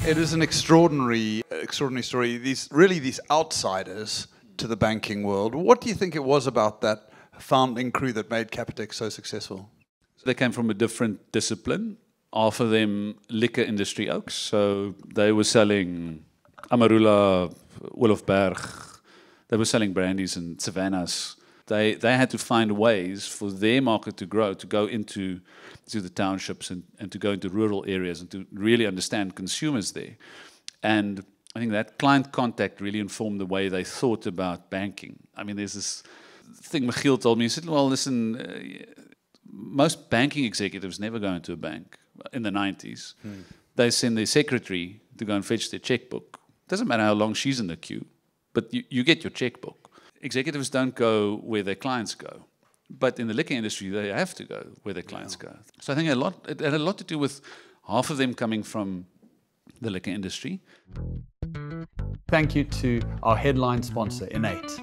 It is an extraordinary story. These outsiders to the banking world. What do you think it was about that founding crew that made Capitec so successful? They came from a different discipline. Half of them liquor industry oaks. So they were selling Amarula, Wolfberg. They were selling brandies and Savannahs. They had to find ways for their market to grow, to go into the townships and to go into rural areas and to really understand consumers there. And I think that client contact really informed the way they thought about banking. I mean, there's this thing Michiel told me. He said, well, listen, most banking executives never go into a bank in the 90s. They send their secretary to go and fetch their checkbook. Doesn't matter how long she's in the queue, but you get your checkbook. Executives don't go where their clients go. But in the liquor industry, they have to go where their clients go. So I think it had a lot to do with half of them coming from the liquor industry. Thank you to our headline sponsor, Innate.